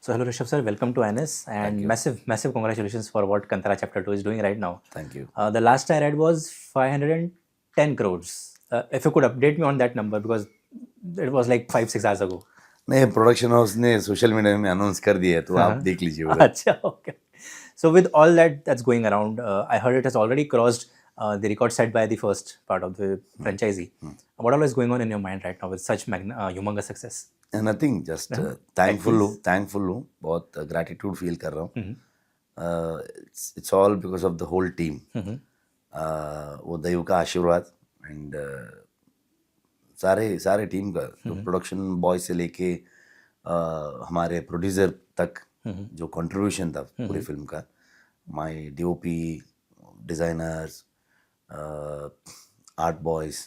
So hello Rishabh sir, welcome to NS and you. massive congratulations for what Kantara Chapter 2 is doing right now. Thank you. The last I read was 510 crores. If you could update me on that number because it was like 5-6 hours ago. नहीं, production house ने social media में announce कर दिया है, तो आप देख लीजिए उधर. Acha, okay. So with all that's going around, I heard it has already crossed the record set by the first part of the franchisee. What all is going on in your mind right now with such humongous success? Nothing, just thankful हूँ, बहुत gratitude feel कर रहा हूँ. It's all because of the whole team. वो दैव का आशीर्वाद and सारे टीम का, तो प्रोडक्शन बॉय से लेके हमारे प्रोड्यूसर तक जो कंट्रीब्यूशन था पूरी फिल्म का, my DOP, designers, art boys,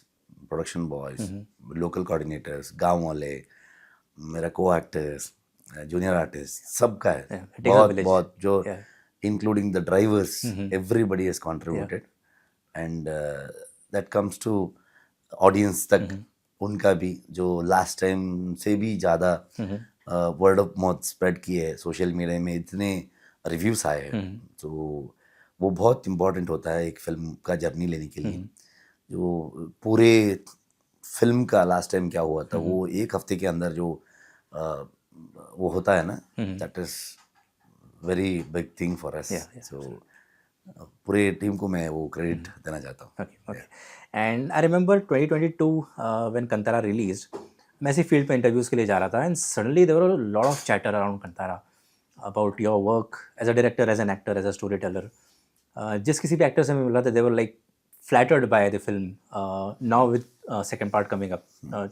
production boys, local coordinators, गांव वाले, मेरा को एक्टर्स, जूनियर आर्टिस्ट, सबका है बहुत जो including the drivers, everybody has contributed and that comes to audience तक. उनका भी जो लास्ट टाइम से भी ज़्यादा वर्ड ऑफ माउथ स्प्रेड किए है, सोशल मीडिया में इतने रिव्यूज़ आए हैं, तो वो बहुत इम्पोर्टेंट होता है एक फिल्म का जर्नी लेने के लिए. जो पूरे फिल्म का लास्ट टाइम क्या हुआ था, वो एक हफ्ते के अंदर जो वो होता है ना, that is very big thing for us. So पूरे टीम को मैं वो क्रेडिट देना चाहता हूँ. Okay. And I remember 2022 when Kantara released, मैं ऐसे फील्ड पे इंटरव्यूज़ के लिए जा रहा था and suddenly there were a lot of chatter around Kantara about your work as a director, as an actor, as a storyteller. जिस किसी भी एक्टर से मैं मिला था, they were like flattered by the film. Now with second part coming up,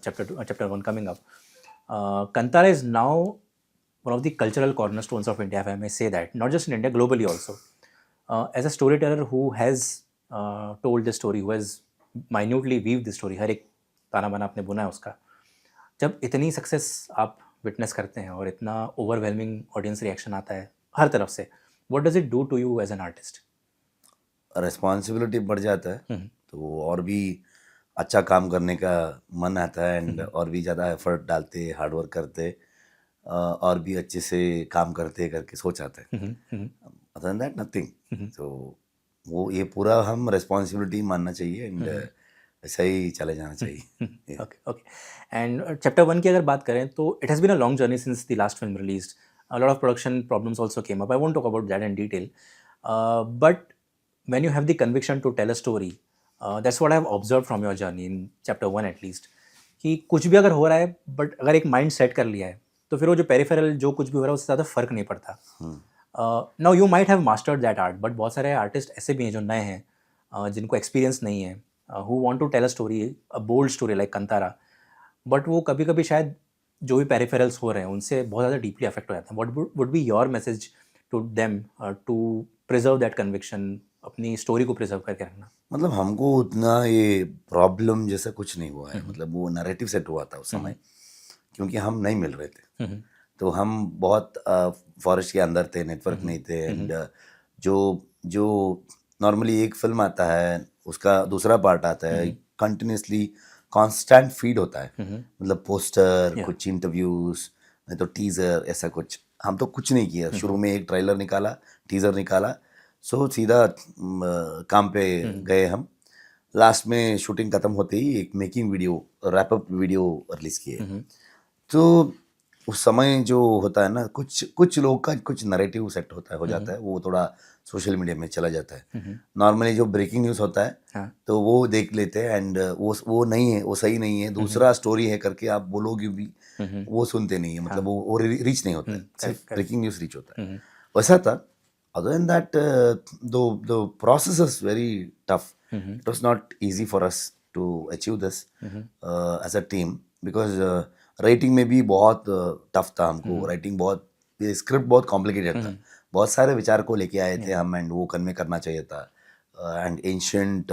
chapter 1 coming up, Kantara is now one of the cultural cornerstones of India, if I may say that, not just in India, globally also. As a storyteller who has told the story, who has minutely weaved the story, हर एक ताना बाना आपने बुना है उसका, जब इतनी success आप विटनेस करते हैं और इतना ओवरवेलमिंग ऑडियंस रिएक्शन आता है हर तरफ से, what does it do to you as an artist? Responsibility बढ़ जाता है, तो और भी अच्छा काम करने का मन आता है एंड और भी ज़्यादा एफर्ट डालते, हार्ड वर्क करते, और भी अच्छे से काम करते करके सोच आता है. Other than that nothing. तो वो ये पूरा हम रिस्पॉन्सिबिलिटी मानना चाहिए एंड ऐसा ही चले जाना चाहिए. ओके. एंड चैप्टर 1 की अगर बात करें तो it has been a long journey since the last film released. A lot of production problems also came up. I won't talk about that in detail, but when you have the conviction to tell a story, that's what I have observed from your journey in chapter 1 at least, कि कुछ भी अगर हो रहा है but अगर एक mind set कर लिया है तो फिर वो जो पेरिफेरल जो कुछ भी हो रहा है उससे ज़्यादा फर्क नहीं पड़ता. Now you might have mastered that art, but बहुत सारे आर्टिस्ट ऐसे भी हैं जो नए हैं, जिनको एक्सपीरियंस नहीं है, who want to tell a story, a bold story like Kantara, but वो कभी कभी शायद जो भी पेरिफेरल्स हो रहे हैं उनसे बहुत ज़्यादा डीपली अफेक्ट हो जाते हैं. What would be your message to them to preserve that conviction, अपनी स्टोरी को प्रिजर्व करके रखना? मतलब हमको उतना ये प्रॉब्लम जैसा कुछ नहीं हुआ है. मतलब वो नैरेटिव सेट हुआ था उस समय, क्योंकि हम नहीं मिल रहे थे. तो हम बहुत फॉरेस्ट के अंदर थे, नेटवर्क नहीं थे, एंड जो नॉर्मली एक फिल्म आता है उसका दूसरा पार्ट आता है, कंटिन्यूसली कांस्टेंट फीड होता है. मतलब पोस्टर, कुछ इंटरव्यूज, नहीं तो टीजर, ऐसा कुछ. हम तो कुछ नहीं किया. शुरू में एक ट्रेलर निकाला, टीजर निकाला, सो सीधा काम पे गए हम. लास्ट में शूटिंग खत्म होते ही एक making video, wrap up video release किए. तो उस समय जो होता है ना, कुछ लोग का कुछ नैरेटिव सेट होता है, हो जाता है, वो थोड़ा सोशल मीडिया में चला जाता है. नॉर्मली जो ब्रेकिंग न्यूज़ होता है तो वो देख लेते हैं एंड वो नहीं है, वो सही नहीं है, दूसरा स्टोरी है करके आप बोलोगे भी, वो सुनते नहीं है. मतलब वो रीच नहीं होता है, सिर्फ ब्रेकिंग न्यूज़ रीच होता है. वैसा था. Other than that, the process is very tough. It was not easy for us to achieve this as a team, because writing में भी बहुत टफ था हमको. राइटिंग बहुत, स्क्रिप्ट बहुत कॉम्प्लिकेटेड था. बहुत सारे विचार को लेके आए थे हम एंड वो कन्वे करना चाहिए था. एंड एंशियंट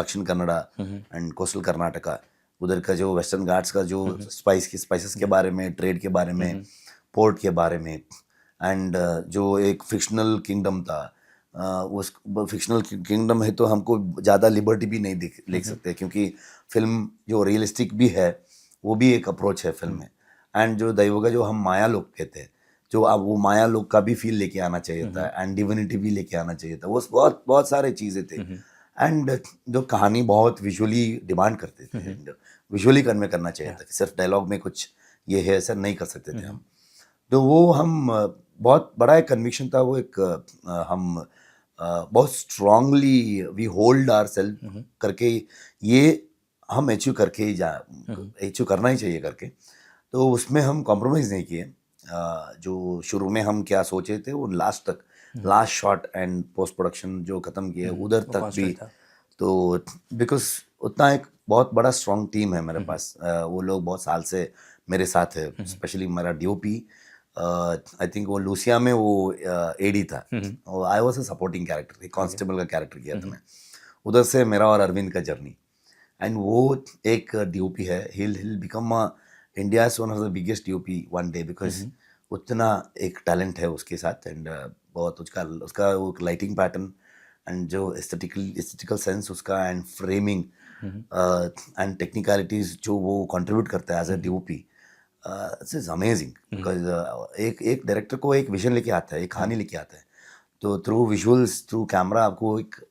दक्षिण कन्नड़ा एंड कोस्टल कर्नाटका, उधर का जो वेस्टर्न घाट्स का जो स्पाइसेस के बारे में, ट्रेड के बारे में, पोर्ट के बारे में, एंड जो एक फिक्शनल किंगडम था, उस फिक्शनल किंगडम है तो हमको ज़्यादा लिबर्टी भी नहीं लिख सकते, क्योंकि फिल्म जो रियलिस्टिक भी है वो भी एक अप्रोच है फिल्म में. एंड जो दैव का जो हम माया लोग कहते हैं, जो अब वो माया लोग का भी फील लेके आना चाहिए था, एंड डिविनिटी भी लेके आना चाहिए था, वो बहुत बहुत सारे चीज़ें थे। एंड जो कहानी बहुत विजुअली डिमांड करते थे, विजुअली कन्वे करना चाहिए था कि सिर्फ डायलॉग में कुछ ये है ऐसा नहीं कर सकते थे हम। तो वो हम बहुत बड़ा एक कन्विक्शन था, वो एक हम बहुत strongly we hold our self करके ये हम अचीव करके ही जा अचीव करना ही चाहिए करके, तो उसमें हम कॉम्प्रोमाइज़ नहीं किए। जो शुरू में हम क्या सोचे थे वो लास्ट तक, last shot and post production जो ख़त्म किए उधर वो तक भी। constant था। तो बिकॉज उतना एक बहुत बड़ा स्ट्रॉन्ग टीम है मेरे पास, वो लोग बहुत साल से मेरे साथ है, स्पेशली मेरा डीओपी, आई थिंक वो लूसिया में वो एडी था, I was a supporting character, एक कांस्टेबल का कैरेक्टर किया था मैं, उधर से मेरा और अरविंद का जर्नी। एंड वो एक डीओपी है, he'll become India one of the biggest DOP one day, because उतना एक टैलेंट है उसके साथ, एंड बहुत उसका उसका वो लाइटिंग पैटर्न एंड जो एस्थेटिकल सेंस उसका, एंड फ्रेमिंग एंड टेक्निकलिटीज जो वो कंट्रीब्यूट करता है as a DOP, it's amazing. Because एक डायरेक्टर को एक विजन लेके आता है, एक कहानी लेके आता है, तो थ्रू विजुअल्स थ्रू कैमरा आपको एक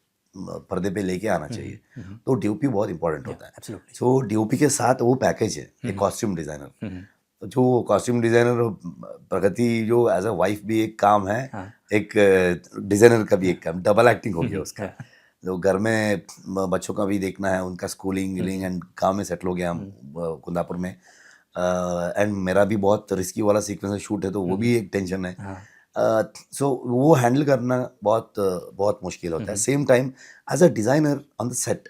पर्दे पे लेके आना चाहिए, तो डीओपी बहुत इंपॉर्टेंट होता है। Absolutely. सो डीओपी के साथ वो पैकेज है, एक कॉस्ट्यूम डिज़ाइनर, जो कॉस्ट्यूम डिज़ाइनर प्रगति जो एज अ वाइफ भी एक काम है, एक डिज़ाइनर का भी एक काम, डबल एक्टिंग हो गया उसका। जो घर में बच्चों का भी देखना है, उनका स्कूलिंग गिलिंग एंड गाँव में सेटल हो गया हम कुंदापुर में, एंड मेरा भी बहुत रिस्की वाला सीक्वेंस शूट है, तो वो भी एक टेंशन है। सो वो हैंडल करना बहुत बहुत मुश्किल होता है। Same time as a designer on the set,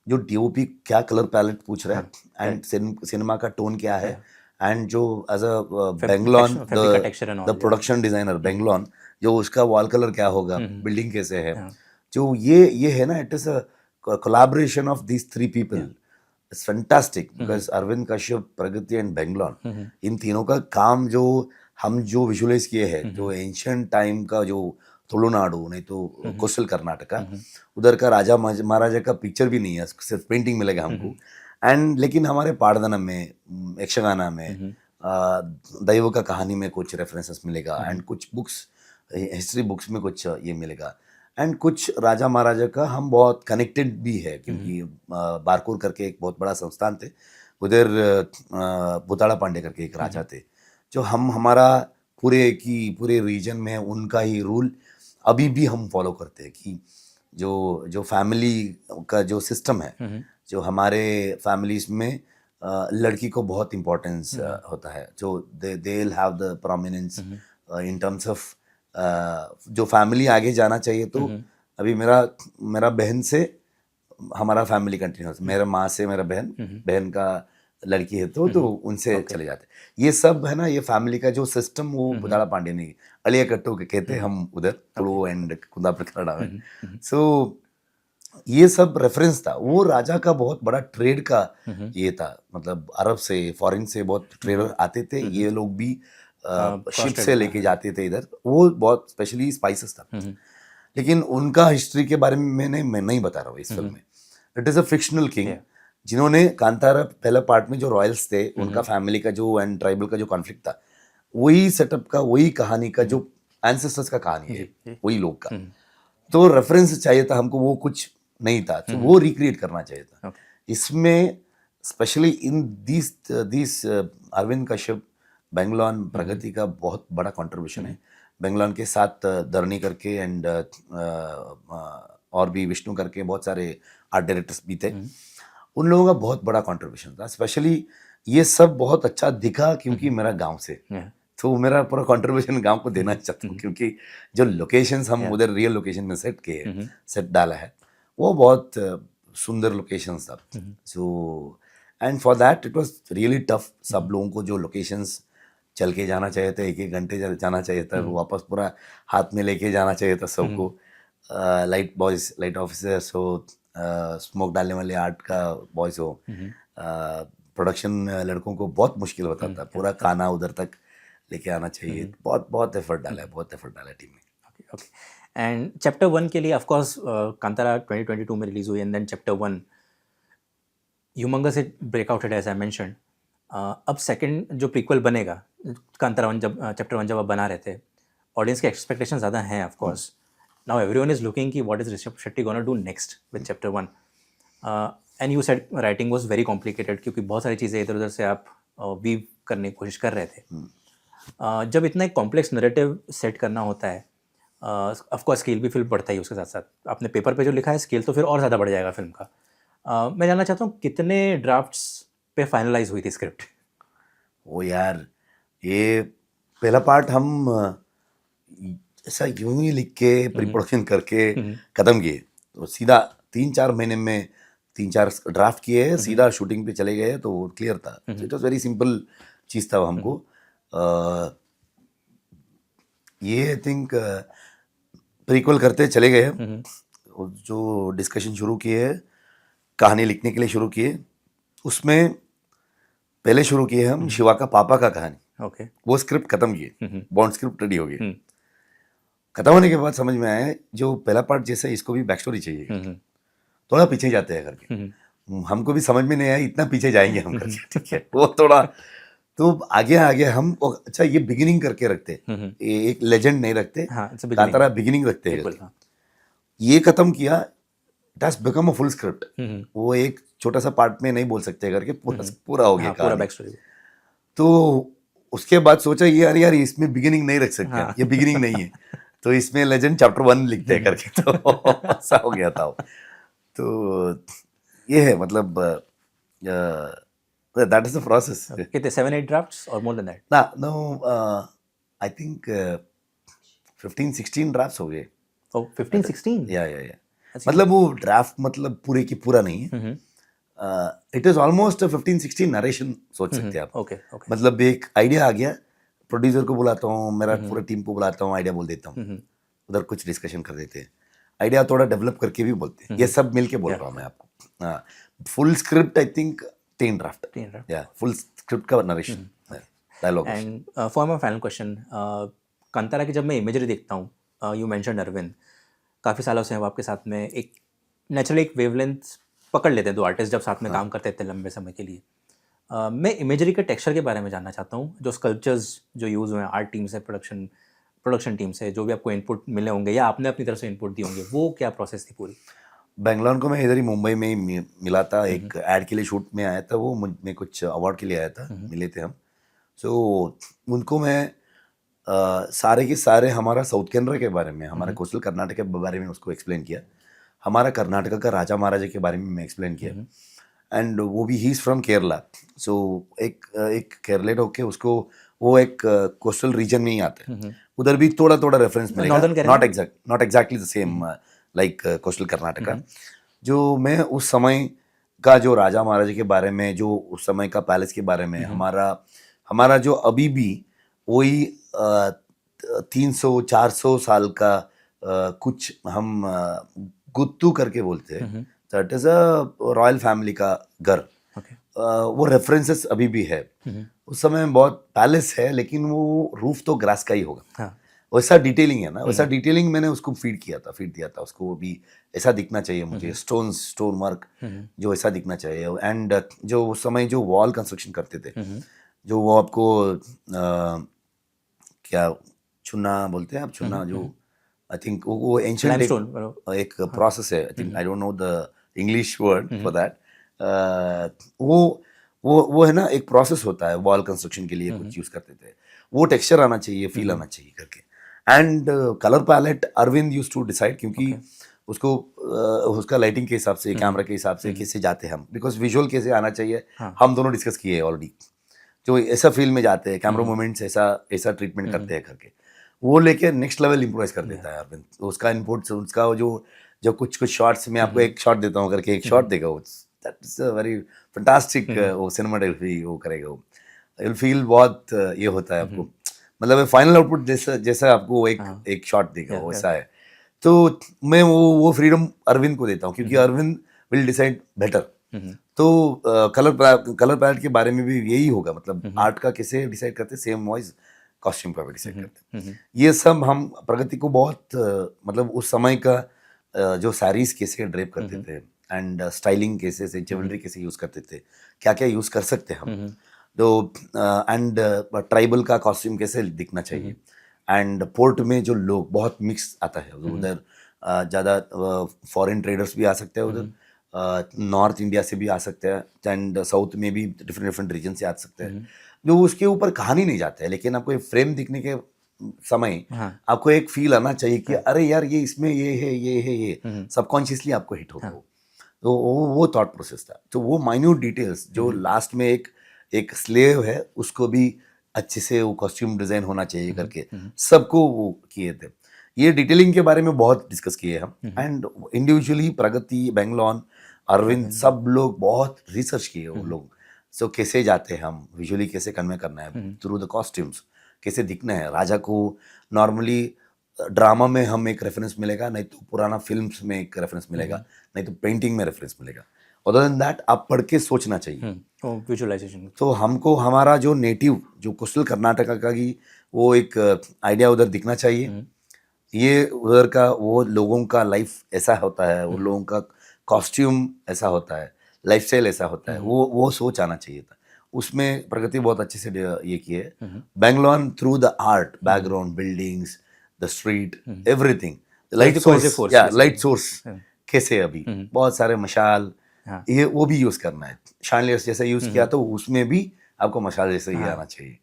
जो डीओपी क्या कलर पैलेट पूछ रहा है, एंड सिनेमा का टोन क्या है, एंड जो as a Bangalan the production designer Bangalan, जो उसका वॉल कलर क्या होगा, बिल्डिंग कैसे है, जो ये है ना, it is a collaboration of these three people, it's fantastic. Because Arvind Kashyap, Pragathi and Bangalan, इन तीनों का काम जो हम जो विजुअलाइज किए हैं, जो एंशियंट टाइम का जो तुलुनाडु नहीं तो कोस्टल कर्नाटका, उधर का राजा महाराजा का पिक्चर भी नहीं है, सिर्फ पेंटिंग मिलेगा हमको। एंड लेकिन हमारे पाड़दनम में, यक्षगाना में, दैव का कहानी में कुछ रेफरेंसेस मिलेगा, एंड कुछ बुक्स, हिस्ट्री बुक्स में कुछ ये मिलेगा, एंड कुछ राजा महाराजा का हम बहुत कनेक्टेड भी है, क्योंकि बारकोर करके एक बहुत बड़ा संस्थान थे उधर, भूताड़ा पांडे करके एक राजा थे, जो हम हमारा पूरे रीजन में उनका ही रूल अभी भी हम फॉलो करते हैं, कि जो फैमिली का जो सिस्टम है, जो हमारे फैमिलीज में लड़की को बहुत इम्पोर्टेंस होता है, जो they will have the prominence in terms of, जो फैमिली आगे जाना चाहिए, तो अभी मेरा बहन से हमारा फैमिली कंटिन्यूस, मेरा माँ से मेरा बहन का लड़की है, तो उनसे चले जाते, ये सब है ना, ये फैमिली का जो सिस्टम, वो बुदाड़ा पांडे ने, अलिया कट्टू के कहते हैं हम उधर, तुलु एंड कुंदापुर कनाडा में। सो ये सब रेफरेंस था, वो राजा का बहुत बड़ा ट्रेड का ये था, मतलब अरब से फॉरेन से बहुत ट्रेडर आते थे, ये लोग भी शिप से लेके जाते थे इधर, वो बहुत स्पेशली स्पाइसेस था। लेकिन उनका हिस्ट्री के बारे में मैं नहीं बता रहा हूँ इस फिल्म में, it is a fictional king, जिन्होंने कांतारा पहला पार्ट में जो रॉयल्स थे, उनका फैमिली का जो एंड ट्राइबल का जो कॉन्फ्लिक्ट था, वही सेटअप का, वही कहानी का, जो एंसेस्टर्स का कहानी है, वही लोग का, तो रेफरेंस चाहिए था हमको, वो कुछ नहीं था, तो वो रिक्रिएट करना चाहिए था। इसमें specially in this Arvind Kashyap, Bangalan, Pragathi का बहुत बड़ा कंट्रीब्यूशन है। बेंगलोन के साथ दरनी करके एंड और भी विष्णु करके बहुत सारे आर्ट डायरेक्टर्स भी थे, उन लोगों का बहुत बड़ा कंट्रीब्यूशन था। स्पेशली ये सब बहुत अच्छा दिखा क्योंकि मेरा गांव से, तो मेरा पूरा कंट्रीब्यूशन गांव को देना चाहता हूँ, क्योंकि जो लोकेशंस हम उधर रियल लोकेशन में सेट किए, सेट डाला है, वो बहुत सुंदर लोकेशंस था। So and for that it was really tough. सब लोगों को जो लोकेशंस चल के जाना चाहिए था, 1-1 घंटे जाना चाहिए था, वापस पूरा हाथ में लेके जाना चाहिए था सबको, लाइट बॉयज, लाइट ऑफिसर्स हो, स्मोक डालने वाले आर्ट का बॉयज हो, प्रोडक्शन लड़कों को बहुत मुश्किल होता था, पूरा खाना उधर तक लेके आना चाहिए, बहुत बहुत एफर्ट डाला है, बहुत एफर्ट डाला है टीम ने। ओके एंड चैप्टर 1 के लिए ऑफ कोर्स कांतारा 2022 में रिलीज हुई, and then chapter 1 humongous it breakout as I mention. अब सेकंड जो प्रीक्वल बनेगा कांतारा वन जब चैप्टर 1 जब आप बना रहे थे, ऑडियंस के एक्सपेक्टेशन ज़्यादा हैं of course. Now everyone is looking कि what is Rishabh Shetty gonna do next with chapter 1. And you said writing was very complicated क्योंकि बहुत सारी चीज़ें इधर उधर से आप वीव करने की कोशिश कर रहे थे. जब इतना एक कॉम्प्लेक्स नरेटिव सेट करना होता है, ऑफ कोर्स स्केल भी फिल्म बढ़ता ही है उसके साथ साथ. आपने पेपर पे जो लिखा है स्केल तो फिर और ज़्यादा बढ़ जाएगा फिल्म का. मैं जानना चाहता हूँ कितने ड्राफ्ट्स पे फाइनलाइज हुई थी स्क्रिप्ट? वो यार, ये पहला पार्ट हम ऐसा यूं ही लिख के प्री प्रोडक्शन करके खत्म किए. तो सीधा 3-4 महीने में 3-4 ड्राफ्ट किए, सीधा शूटिंग पे चले गए. तो क्लियर था. इट वॉज वेरी सिंपल चीज़ था हमको. ये आई थिंक प्रीक्वल करते चले गए. जो डिस्कशन शुरू किए, कहानी लिखने के लिए शुरू किए, उसमें पहले शुरू किए हम शिवा का पापा का कहानी. ओके. वो स्क्रिप्ट खत्म किए, बॉन्ड स्क्रिप्ट रेडी हो गई. खत्म होने के बाद समझ में आया जो पहला पार्ट जैसे इसको भी बैक स्टोरी चाहिए. थोड़ा पीछे जाते हैं करके. हमको भी समझ में नहीं आया इतना पीछे जाएंगे हम करके. ठीक है, वो थोड़ा तो आगे हम अच्छा ये बिगिनिंग करके रखते, ये एक लेजेंड नहीं रखते, कांतारा बिगिनिंग रखते हैं. ये खत्म किया, it has become a full script. वो एक छोटा सा पार्ट में नहीं बोल सकते करके पूरा हो गया पूरा बैक स्टोरी. तो उसके बाद सोचा ये यार इसमें बिगिनिंग नहीं रख सकते. ये बिगिनिंग नहीं है तो इसमें लेजेंड चैप्टर 1 लिखते हैं करके. तो ऐसा हो गया था. तो ये है मतलब that is the process. कितने 7-8 drafts or more than that? No, I think 15-16 drafts हो गए. Oh, 15-16? या मतलब वो ड्राफ्ट मतलब पूरे की पूरा नहीं है. इट इज ऑलमोस्ट 15-16 नरेशन सोच सकते हैं आप. ओके. मतलब एक आइडिया आ गया, प्रोड्यूसर को बुलाता हूँ, मेरा पूरा टीम को बुलाता हूँ, आइडिया बोल देता हूँ, उधर कुछ डिस्कशन कर देते हैं, आइडिया थोड़ा डेवलप करके भी बोलते हैं. ये सब मिलके बोल रहा हूँ मैं आपको. Full script I think 3 draft. या फुल स्क्रिप्ट का narration, dialogue. And for my final question, Kantara की जब मैं इमेजरी देखता हूँ, यू मेंशन्ड अरविंद, काफ़ी सालों से हैं वो आपके साथ में, एक नेचुरली एक वेवलेंथ पकड़ लेते हैं दो आर्टिस्ट जब साथ में काम करते थे लंबे समय के लिए. मैं इमेजरी के टेक्सचर के बारे में जानना चाहता हूँ. जो स्कल्पचर्स जो यूज़ हुए हैं आर्ट टीम से, प्रोडक्शन टीम से, जो भी आपको इनपुट मिले होंगे या आपने अपनी तरफ से इनपुट दिए होंगे, वो क्या प्रोसेस थी पूरी? बेंगलोर को मैं इधर ही मुंबई में ही मिला था. एक एड के लिए शूट में आया था, वो मैं कुछ अवार्ड के लिए आया था, मिले थे हम. सो उनको मैं सारे के सारे हमारा साउथ केनरा के बारे में, हमारा कोस्टल कर्नाटक के बारे में उसको एक्सप्लेन किया. हमारा कर्नाटका का राजा महाराजा के बारे में मैं एक्सप्लेन किया. एंड वो भी ही इज़ फ्रॉम केरला. सो एक केरलेट होके उसको वो एक कोस्टल रीजन में ही आते हैं. उधर भी थोड़ा थोड़ा रेफरेंस मिलेगा, not exactly the same like coastal Karnataka. जो मैं उस समय का जो राजा महाराजा के बारे में, जो उस समय का पैलेस के बारे में, हमारा जो अभी भी वही 300-400 साल का कुछ हम गुत्तू करके बोलते हैं. That is a royal family का घर. वो रेफरेंसेस अभी भी है. उस समय बहुत पैलेस है लेकिन वो रूफ तो ग्रास का ही होगा. वैसा डिटेलिंग है ना, वैसा डिटेलिंग मैंने उसको फीड दिया था उसको. वो भी ऐसा दिखना चाहिए मुझे, स्टोन वर्क जो ऐसा दिखना चाहिए. एंड जो उस समय जो वॉल कंस्ट्रक्शन करते थे, जो वो आपको क्या चुना बोलते हैं आप, चुना जो आई थिंक वो एंशिएंट एक प्रोसेस है. I think I don't know the English word for that. वो है ना, एक प्रोसेस होता है वॉल कंस्ट्रक्शन के लिए, कुछ यूज करते थे. वो टेक्सचर आना चाहिए, फील आना चाहिए करके. And colour palette Arvind used to decide, क्योंकि उसको उसका लाइटिंग के हिसाब से, कैमरा के हिसाब से कैसे जाते हैं हम, बिकॉज विजुअल कैसे आना चाहिए हम दोनों डिस्कस किए ऑलरेडी. जो ऐसा फील्ड में जाते हैं, कैमरा मूवमेंट्स ऐसा ट्रीटमेंट करते हैं करके, वो लेके नेक्स्ट लेवल इम्प्रोवाइज कर देता है अरविंद. उसका इनपुट, उसका जो कुछ शॉट्स में आपको एक शॉट देता हूँ करके, एक शॉट देगा वो, that is a very fantastic. वो सिनेमाटोग्राफी वो करेगा, वो यू फील बहुत ये होता है आपको, मतलब फाइनल आउटपुट जैसा आपको एक शॉट देगा वैसा है. तो मैं वो फ्रीडम अरविंद को देता हूँ, क्योंकि अरविंद विल डिसाइड बेटर. तो कलर पैलेट के बारे में भी यही होगा, मतलब आर्ट का कैसे डिसाइड करते, सेम वॉइस कॉस्ट्यूम का भी डिसाइड करते. ये सब हम प्रगति को बहुत मतलब उस समय का जो साड़ीज कैसे ड्रेप करते थे, एंड स्टाइलिंग कैसे से, ज्वेलरी कैसे यूज करते थे, क्या क्या यूज कर सकते हम, तो एंड ट्राइबल का कॉस्ट्यूम कैसे दिखना चाहिए, एंड पोर्ट में जो लोग बहुत मिक्स आता है उधर, ज़्यादा फॉरेन ट्रेडर्स भी आ सकते हैं उधर, नॉर्थ इंडिया से भी आ सकते हैं, एंड साउथ में भी डिफरेंट डिफरेंट रीजन से आ सकते हैं, जो उसके ऊपर कहानी नहीं जाते हैं, लेकिन आपको एक फ्रेम दिखने के समय आपको एक फील आना चाहिए कि अरे यार ये इसमें ये है ये है ये, सबकॉन्शियसली आपको हिट होगा वो। तो वो थॉट प्रोसेस था। तो वो माइन्यूट डिटेल्स जो लास्ट में एक स्लेव है उसको भी अच्छे से वो कॉस्ट्यूम डिजाइन होना चाहिए करके सबको वो किए थे। ये डिटेलिंग के बारे में बहुत डिस्कस किए हम, एंड इंडिविजुअली प्रगति, बेंगलोर, अरविंद, सब लोग बहुत रिसर्च किए वो लोग। सो कैसे जाते हैं हम, विजुअली कैसे कन्वे करना है थ्रू द कॉस्ट्यूम्स, कैसे दिखना है राजा को। नॉर्मली ड्रामा में हम एक रेफरेंस मिलेगा, नहीं तो पुराना फिल्म्स में एक रेफरेंस मिलेगा, नहीं तो पेंटिंग में रेफरेंस मिलेगा। अदर देन दैट आप पढ़ के सोचना चाहिए। विजुअलाइजेशन। तो हमको हमारा जो नेटिव जो कोस्टल कर्नाटका का की वो एक आइडिया उधर दिखना चाहिए। ये उधर का वो लोगों का लाइफ ऐसा होता है, वो लोगों का कॉस्ट्यूम ऐसा होता है, लाइफस्टाइल ऐसा होता है, वो सोच आना चाहिए था। उसमें प्रगति बहुत अच्छे से ये किए। Bangalore through the art, background, buildings, the street, everything, light source, या लाइट सोर्स कैसे अभी बहुत सारे मशाल, ये वो भी यूज करना है। शानलियर्स जैसा यूज किया तो उसमें भी आपको मशाल जैसा ही आना चाहिए।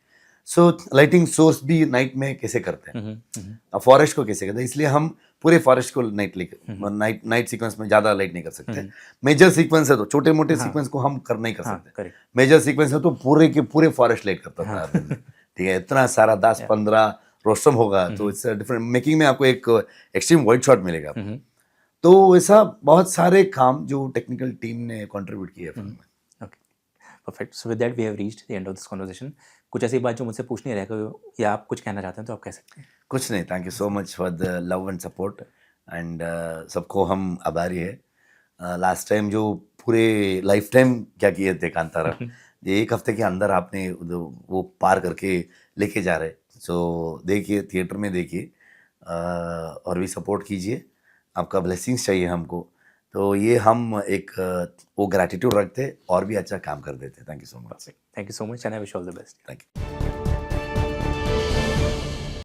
सो लाइटिंग सोर्स भी नाइट में कैसे करते हैं, फॉरेस्ट को कैसे करते हैं, इसलिए हम पूरे फॉरेस्ट को नाइट सीक्वेंस में ज्यादा लाइट नहीं कर सकते। मेजर सीक्वेंस है तो छोटे मोटे सीक्वेंस को हम कर नहीं कर सकते। मेजर सीक्वेंस है तो पूरे के पूरे फॉरेस्ट लाइट करता था, ठीक है। इतना सारा 10-15 रोस्टम होगा तो इट्स डिफरेंट। मेकिंग में आपको एक एक्सट्रीम वाइड शॉट मिलेगा। तो ऐसा बहुत सारे काम जो टेक्निकल टीम ने कंट्रीब्यूट किए फिल्म में। Okay, perfect. So with that we have reached the end of this conversation. कुछ ऐसी बात जो मुझसे पूछनी रह गई या आप कुछ कहना चाहते हैं तो आप कह सकते हैं। कुछ नहीं, thank you so much for the love and support, and सबको हम आभारी है। लास्ट टाइम जो पूरे लाइफ टाइम क्या किए थे कांतारा, एक हफ्ते के अंदर आपने वो पार करके लेके जा रहे। सो देखिए, थिएटर में देखिए, और भी सपोर्ट कीजिए। आपका ब्लेसिंग्स चाहिए हमको, तो ये हम एक वो ग्रैटिट्यूड रखते और भी अच्छा काम कर देते। Thank you so much. Thank you so much and I wish all the best. Thank you.